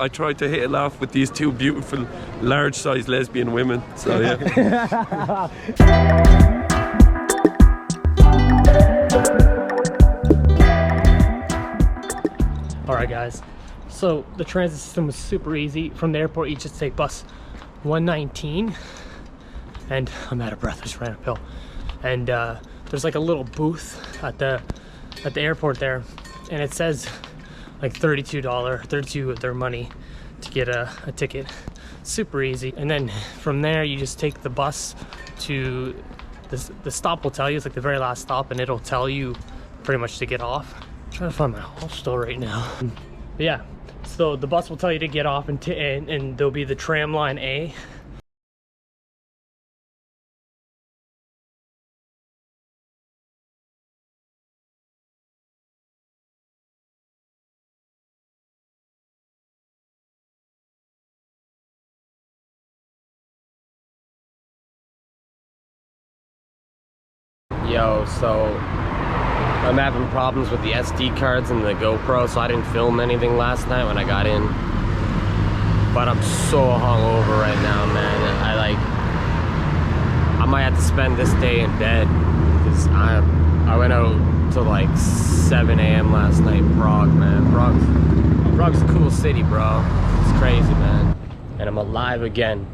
I tried to hit a laugh with these two beautiful, large-sized lesbian women. So yeah. All right, guys. So the transit system was super easy. From the airport, you just take bus 119, and I'm out of breath. I just ran uphill. And there's like a little booth at the airport there, and it says like $32 of their money to get a ticket. Super easy. And then from there you just take the bus to the stop. Will tell you, it's like the very last stop, and it'll tell you pretty much to get off. I'm trying to find my hostel right now. But yeah, so the bus will tell you to get off, and there'll be the tram line A. Yo, so I'm having problems with the SD cards and the GoPro, so I didn't film anything last night when I got in. But I'm so hungover right now, man. I might have to spend this day in bed, because I went out till like 7 a.m. last night in Prague, man. Prague's a cool city, bro. It's crazy, man. And I'm alive again.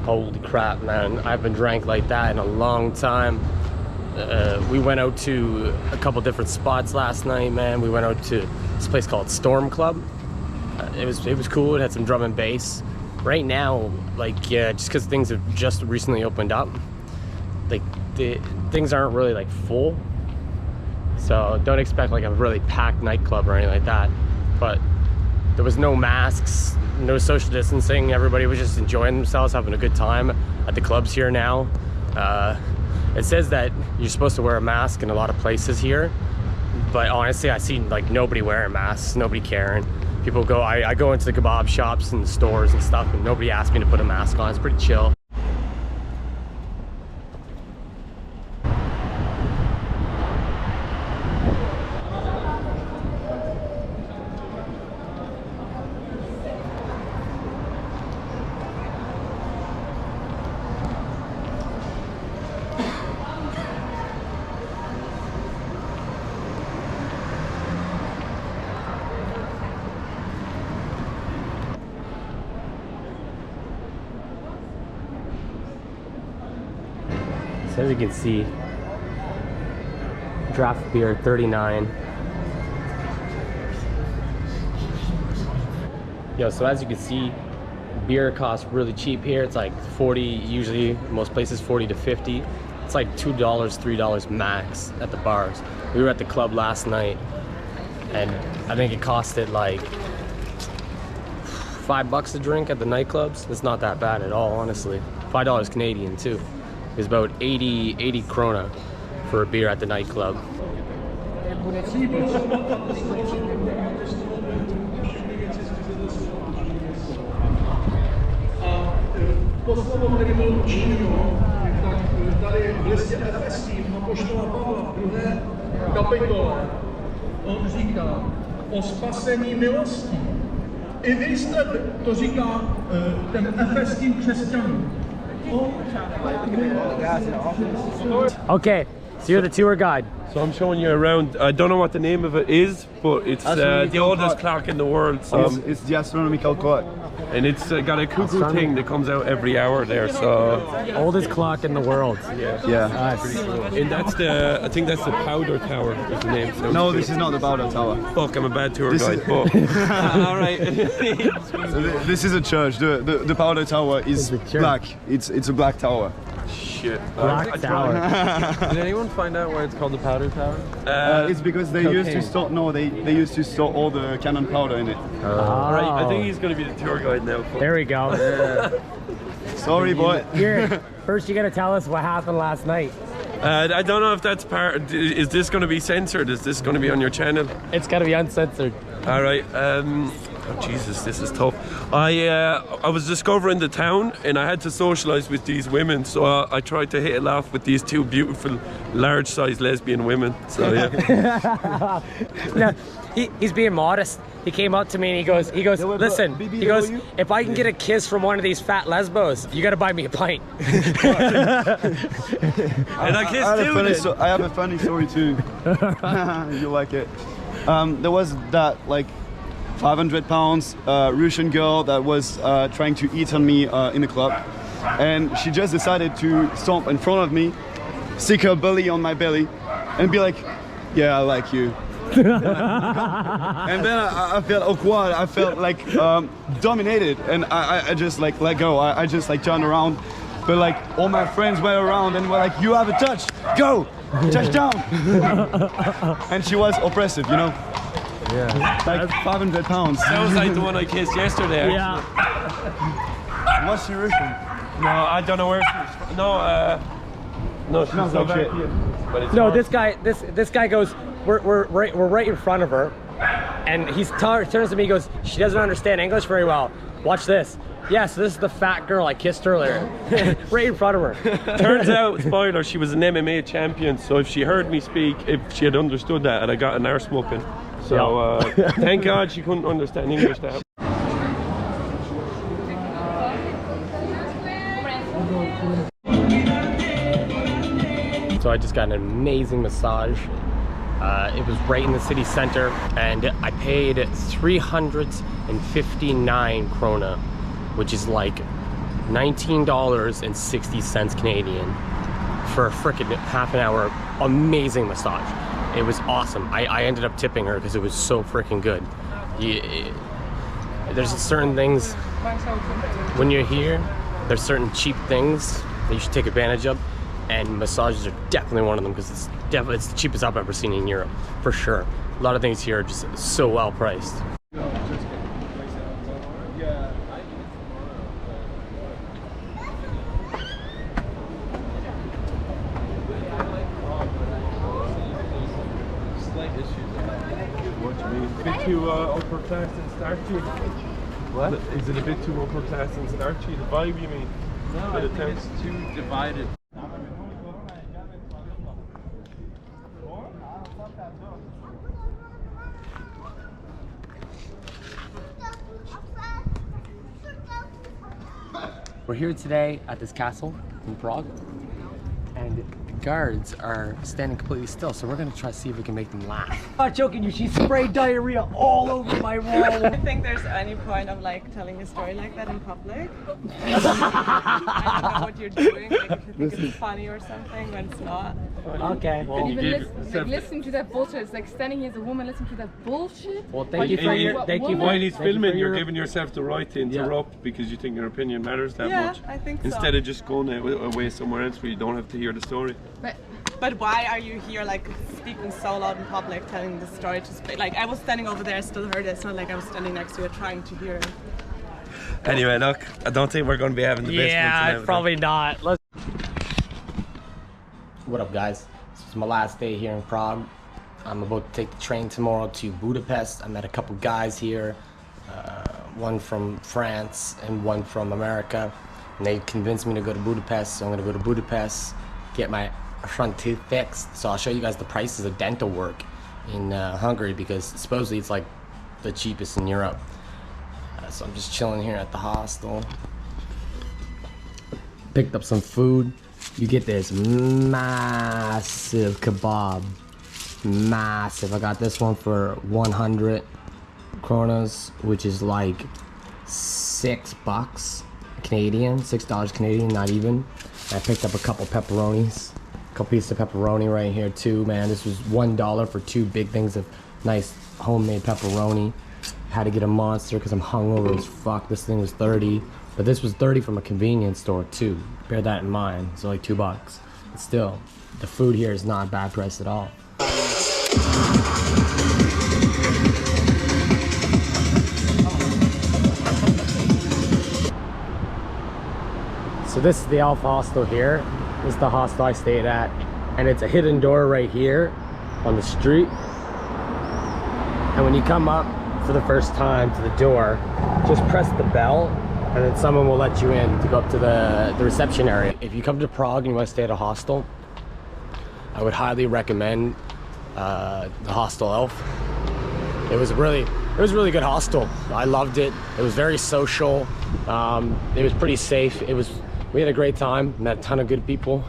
Holy crap, man. I haven't drank like that in a long time. We went out to a couple different spots last night, man. We went out to this place called Storm Club. It was cool. It had some drum and bass. Right now, like, yeah, just because things have just recently opened up, like things aren't really like full. So don't expect like a really packed nightclub or anything like that. But there was no masks, no social distancing. Everybody was just enjoying themselves, having a good time at the clubs here now. It says that you're supposed to wear a mask in a lot of places here, but honestly, I see like nobody wearing masks, nobody caring. People go, I go into the kebab shops and stores and stuff, and nobody asked me to put a mask on. It's pretty chill. So as you can see, draft beer 39. Yo, so as you can see, beer costs really cheap here. It's like 40, usually most places 40 to 50. It's like $2, $3 max at the bars. We were at the club last night, and I think it costed like $5 a drink at the nightclubs. It's not that bad at all, honestly. $5 Canadian too. It's about 80 krona for a beer at the nightclub. On říká o spasení milostí. I vy jste, to říká ten efeským křesťanům. Okay, so you're the tour guide. So I'm showing you around. I don't know what the name of it is, but it's the oldest clock in the world. So it's the astronomical clock. And it's got a cuckoo thing that comes out every hour there. So oldest clock in the world. Yeah. Nice. And that's I think that's the Powder Tower is the name. So No, this is not the Powder Tower. Fuck, I'm a bad tour guide. But all right. So this is a church. The Powder Tower is black. It's a black tower. Shit. Black Tower. Did anyone find out why it's called the Powder Tower? It's because they used to store. No, they used to store all the cannon powder in it. Right. I think he's going to be the tour guide now. There we go. Sorry, boy. Here, first you got to tell us what happened last night. I don't know if that's part. Is this going to be censored? Is this going to be on your channel? It's got to be uncensored. All right. Oh, Jesus, this is tough. I was discovering the town, and I had to socialize with these women. So I tried to hit a laugh with these two beautiful, large-sized lesbian women. So yeah. No, he's being modest. he came up to me and he goes, listen, he goes, if I can get a kiss from one of these fat lesbos, you gotta buy me a pint. And I kissed too. I have a funny story too. You like it? There was that like 500 pounds Russian girl that was trying to eat on me in the club, and she just decided to stomp in front of me, stick her belly on my belly, and be like, "Yeah, I like you." And then I felt awkward. I felt like dominated, and I just like let go. I just like turned around, but like all my friends were around and were like, "You have a touch, go, touchdown!" And she was oppressive, you know. Yeah. Like 500 pounds. That was like the one I kissed yesterday. Yeah. What's she Russian? No, I don't know where she's from. No, she's Slovakian. But it's No, hard. this guy goes, we're right in front of her, and he turns to me, he goes, she doesn't understand English very well. Watch this. Yeah, so this is the fat girl I kissed earlier. Right in front of her. Turns out, spoiler, she was an MMA champion, so if she heard me speak, if she had understood that, I'd have got an arse whooping. So thank God she couldn't understand English that. So I just got an amazing massage. It was right in the city center, and I paid 359 krona, which is like $19.60 Canadian for a frickin' half an hour amazing massage. It was awesome. I ended up tipping her because it was so freaking good. There's certain things when you're here, there's certain cheap things that you should take advantage of, and massages are definitely one of them because it's the cheapest I've ever seen in Europe, for sure. A lot of things here are just so well priced. A bit too upper class and starchy. What? Is it a bit too upper class and starchy? The vibe, you mean? No, I think it's too divided. We're here today at this castle in Prague, and the guards are standing completely still, so we're gonna try to see if we can make them laugh. I'm not joking you, she sprayed diarrhea all over my wall. I don't think there's any point of like telling a story like that in public. I don't know what you're doing, like if you think it's funny or something, when it's not. Okay. Well, Even listen to that bullshit. It's like standing here as a woman listening to that bullshit. Well, thank you for your, While he's filming, you're your- giving yourself the right to interrupt because you think your opinion matters that Yeah, much. I think so. Instead of just going away somewhere else where you don't have to hear the story. But why are you here like speaking so loud in public, telling the story to speak? Like I was standing over there, I still heard it. It's not like I was standing next to it trying to hear it. Anyway, look, I don't think we're going to be having the best Yeah, probably not. What up, guys? This is my last day here in Prague. I'm about to take the train tomorrow to Budapest. I met a couple guys here, one from France and one from America, and they convinced me to go to Budapest, so I'm going to go to Budapest, get my front tooth fixed. So I'll show you guys the prices of dental work in Hungary, because supposedly it's like the cheapest in Europe. So I'm just chilling here at the hostel. Picked up some food. You get this massive kebab. Massive. I got this one for 100 kronas, which is like $6 Canadian, $6 Canadian, not even. I picked up a couple pepperonis, a couple pieces of pepperoni right here too, man. This was $1 for 2 big things of nice homemade pepperoni. Had to get a monster because I'm hungover as fuck. This thing was 30, but this was 30 from a convenience store too. Bear that in mind. It's like $2. But still, the food here is not a bad price at all. So this is the Alpha Hostel here. This is the hostel I stayed at, and it's a hidden door right here on the street. And when you come up for the first time to the door, just press the bell, and then someone will let you in to go up to the reception area. If you come to Prague and you want to stay at a hostel, I would highly recommend the Hostel Elf. It was really It was a really good hostel. I loved it. It was very social. It was pretty safe. We had a great time. Met a ton of good people.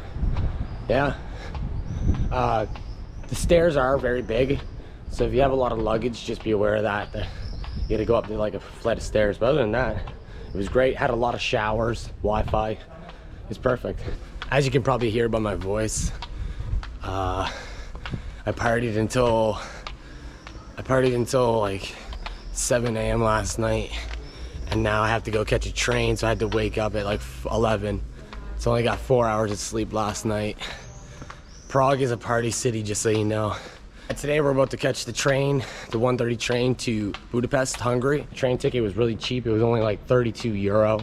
Yeah. The stairs are very big, so if you have a lot of luggage, just be aware of that. You gotta go up like a flight of stairs. But other than that, it was great. Had a lot of showers, Wi-Fi. It's perfect. As you can probably hear by my voice, I partied until like 7 a.m. last night, and now I have to go catch a train, so I had to wake up at like 11. So I only got 4 hours of sleep last night. Prague is a party city, just so you know. Today we're about to catch the train, the 1:30 train to Budapest, Hungary. Train ticket was really cheap. It was only like 32 euro.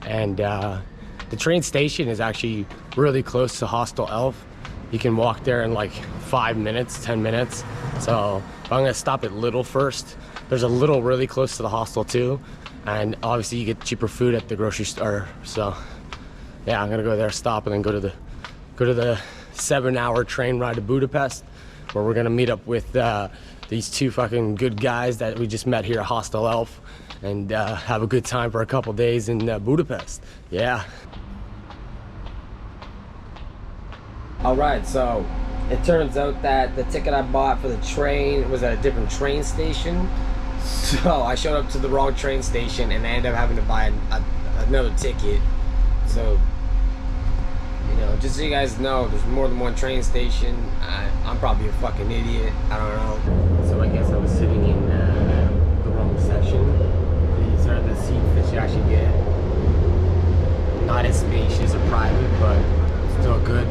And the train station is actually really close to Hostel Elf. You can walk there in like 5 minutes, 10 minutes. So I'm gonna stop at Lidl first. There's a Lidl really close to the hostel too. And obviously you get cheaper food at the grocery store. So yeah, I'm gonna go there, stop, and then go to the 7-hour train ride to Budapest, where we're gonna meet up with these two fucking good guys that we just met here at Hostel Elf, and have a good time for a couple days in Budapest. Yeah. All right, so it turns out that the ticket I bought for the train was at a different train station. So I showed up to the wrong train station, and I ended up having to buy another ticket. So, you know, just so you guys know, there's more than one train station. I'm probably a fucking idiot. I don't know. So I guess I was sitting in the wrong section. These are the seats that you actually get. Not as spacious or private, but still good.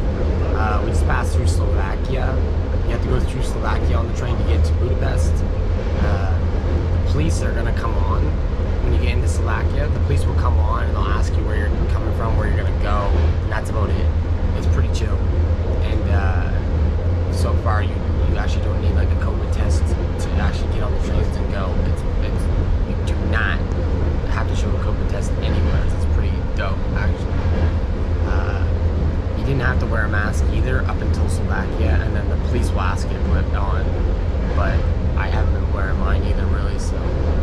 We just passed through Slovakia. You have to go through Slovakia on the train to get to Budapest. The police are gonna come on when you get into Slovakia. The police will come on and they'll ask you where you're coming from, where you're gonna go, and that's about it. It's pretty chill. And so far, you actually don't need like a COVID test to actually get on the trains and go. You do not have to show a COVID test anywhere. It's pretty dope, actually. You didn't have to wear a mask either up until Slovakia, and then the police will ask you to put it on. But I haven't been wearing mine either, really, so.